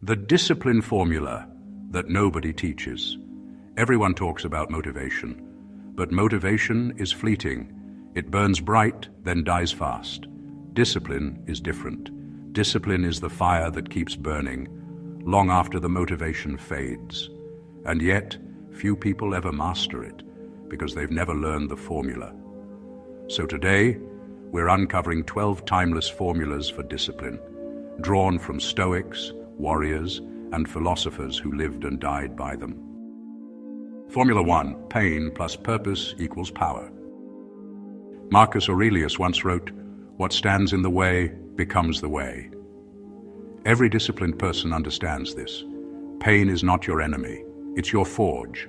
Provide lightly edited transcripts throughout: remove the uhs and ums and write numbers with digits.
The discipline formula that nobody teaches. Everyone talks about motivation, but motivation is fleeting. It burns bright, then dies fast. Discipline is different. Discipline is the fire that keeps burning, long after the motivation fades. And yet, few people ever master it, because they've never learned the formula. So today, we're uncovering 12 timeless formulas for discipline, drawn from Stoics, warriors, and philosophers who lived and died by them. Formula 1, pain plus purpose equals power. Marcus Aurelius once wrote, "What stands in the way becomes the way." Every disciplined person understands this. Pain is not your enemy, it's your forge.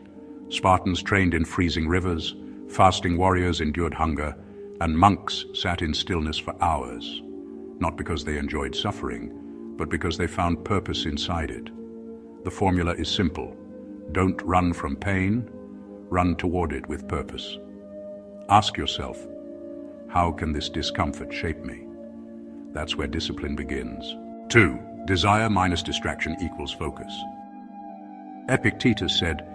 Spartans trained in freezing rivers, fasting warriors endured hunger, and monks sat in stillness for hours, not because they enjoyed suffering, but because they found purpose inside it. The formula is simple. Don't run from pain, run toward it with purpose. Ask yourself, how can this discomfort shape me? That's where discipline begins. 2. Desire minus distraction equals focus. Epictetus said,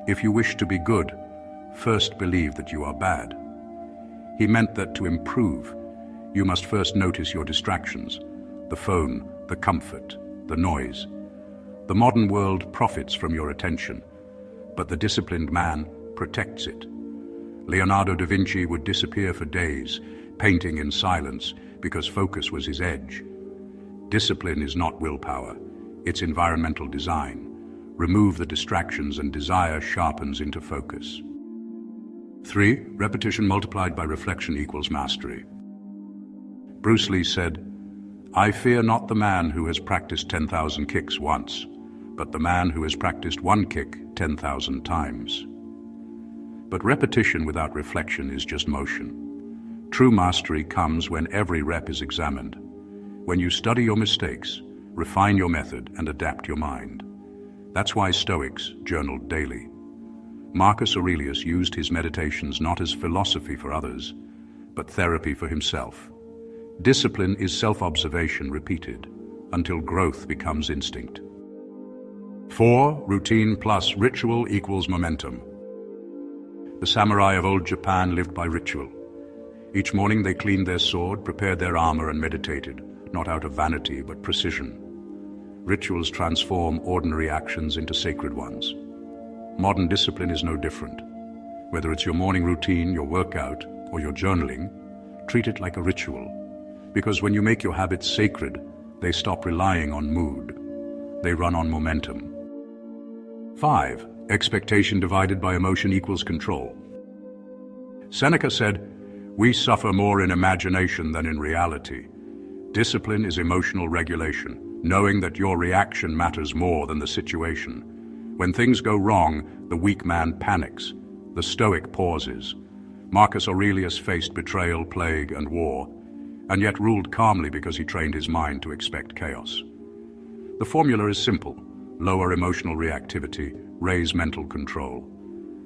"If you wish to be good, first believe that you are bad." He meant that to improve, you must first notice your distractions, the phone, the comfort, the noise. The modern world profits from your attention, but the disciplined man protects it. Leonardo da Vinci would disappear for days, painting in silence because focus was his edge. Discipline is not willpower, it's environmental design. Remove the distractions and desire sharpens into focus. 3. Repetition multiplied by reflection equals mastery. Bruce Lee said, "I fear not the man who has practiced 10,000 kicks once, but the man who has practiced one kick 10,000 times." But repetition without reflection is just motion. True mastery comes when every rep is examined. When you study your mistakes, refine your method, and adapt your mind. That's why Stoics journaled daily. Marcus Aurelius used his meditations not as philosophy for others, but therapy for himself. Discipline is self-observation repeated until growth becomes instinct. 4. Routine plus ritual equals momentum. The samurai of old Japan lived by ritual. Each morning they cleaned their sword, prepared their armor, and meditated, not out of vanity but precision. Rituals transform ordinary actions into sacred ones. Modern discipline is no different. Whether it's your morning routine, your workout, or your journaling, treat it like a ritual. Because when you make your habits sacred, they stop relying on mood. They run on momentum. 5. Expectation divided by emotion equals control. Seneca said, "We suffer more in imagination than in reality." Discipline is emotional regulation, knowing that your reaction matters more than the situation. When things go wrong, the weak man panics. The Stoic pauses. Marcus Aurelius faced betrayal, plague, and war, and yet ruled calmly because he trained his mind to expect chaos. The formula is simple. Lower emotional reactivity, raise mental control.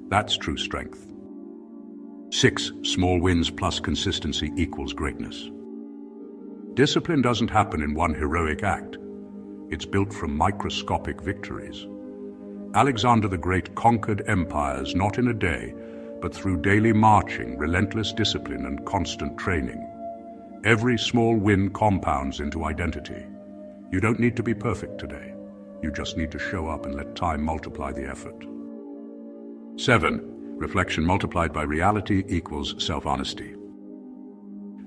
That's true strength. 6. Small wins plus consistency equals greatness. Discipline doesn't happen in one heroic act. It's built from microscopic victories. Alexander the Great conquered empires not in a day, but through daily marching, relentless discipline, and constant training. Every small win compounds into identity. You don't need to be perfect today. You just need to show up and let time multiply the effort. 7. Reflection multiplied by reality equals self-honesty.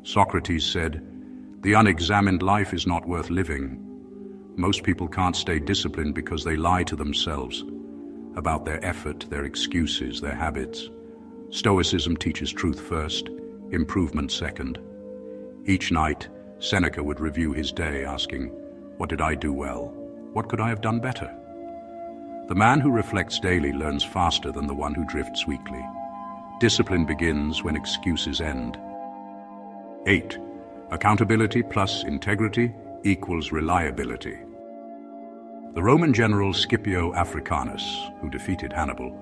Socrates said, "The unexamined life is not worth living." Most people can't stay disciplined because they lie to themselves about their effort, their excuses, their habits. Stoicism teaches truth first, improvement second. Each night, Seneca would review his day, asking, "What did I do well? What could I have done better?" The man who reflects daily learns faster than the one who drifts weakly. Discipline begins when excuses end. 8. Accountability plus integrity equals reliability. The Roman general Scipio Africanus, who defeated Hannibal,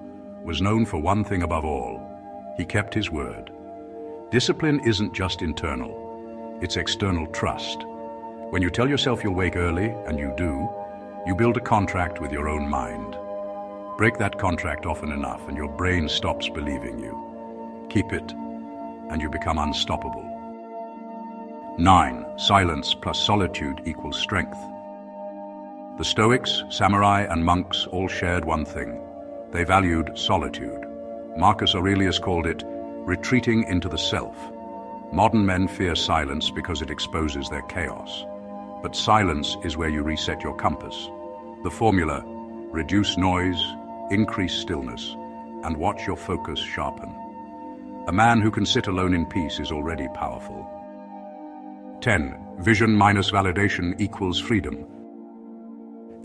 was known for one thing above all. He kept his word. Discipline isn't just internal, it's external trust. When you tell yourself you'll wake early, and you do, You build a contract with your own mind. Break that contract often enough and your brain stops believing you. Keep it, and you become unstoppable. 9. Silence plus solitude equals strength. The Stoics, samurai, and monks all shared one thing. They valued solitude. Marcus Aurelius called it retreating into the self. Modern men fear silence because it exposes their chaos. But silence is where you reset your compass. The formula: reduce noise, increase stillness, and watch your focus sharpen. A man who can sit alone in peace is already powerful. 10. Vision minus validation equals freedom.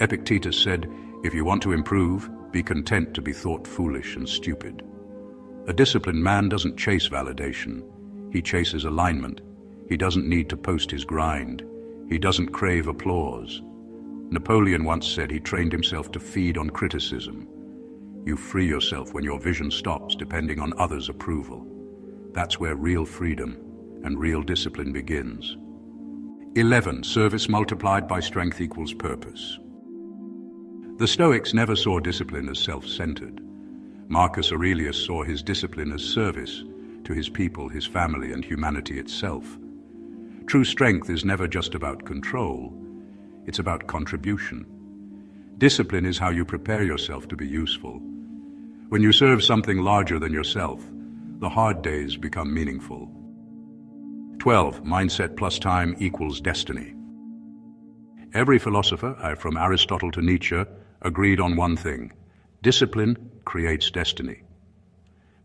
Epictetus said, if you want to improve, be content to be thought foolish and stupid. A disciplined man doesn't chase validation. He chases alignment. He doesn't need to post his grind. He doesn't crave applause. Napoleon once said he trained himself to feed on criticism. You free yourself when your vision stops depending on others' approval. That's where real freedom and real discipline begins. 11. Service multiplied by strength equals purpose. The Stoics never saw discipline as self-centered. Marcus Aurelius saw his discipline as service to his people, his family, and humanity itself. True strength is never just about control. It's about contribution. Discipline is how you prepare yourself to be useful. When you serve something larger than yourself, the hard days become meaningful. 12. Mindset plus time equals destiny. Every philosopher, from Aristotle to Nietzsche, agreed on one thing: discipline creates destiny.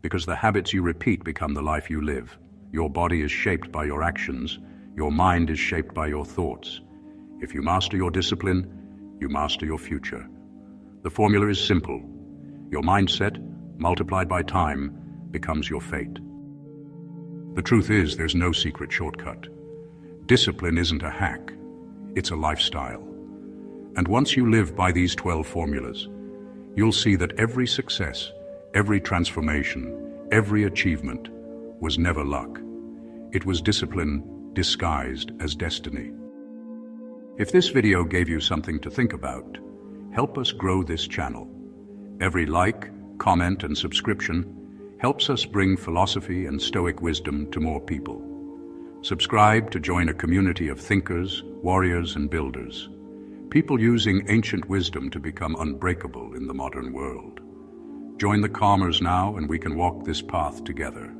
Because the habits you repeat become the life you live. Your body is shaped by your actions. Your mind is shaped by your thoughts. If you master your discipline, you master your future. The formula is simple. Your mindset, multiplied by time, becomes your fate. The truth is, there's no secret shortcut. Discipline isn't a hack. It's a lifestyle. And once you live by these 12 formulas, you'll see that every success, every transformation, every achievement was never luck. It was discipline disguised as destiny. If this video gave you something to think about, help us grow this channel. Every like, comment, and subscription helps us bring philosophy and Stoic wisdom to more people. Subscribe to join a community of thinkers, warriors, and builders. People using ancient wisdom to become unbreakable in the modern world. Join the calmers now, and we can walk this path together.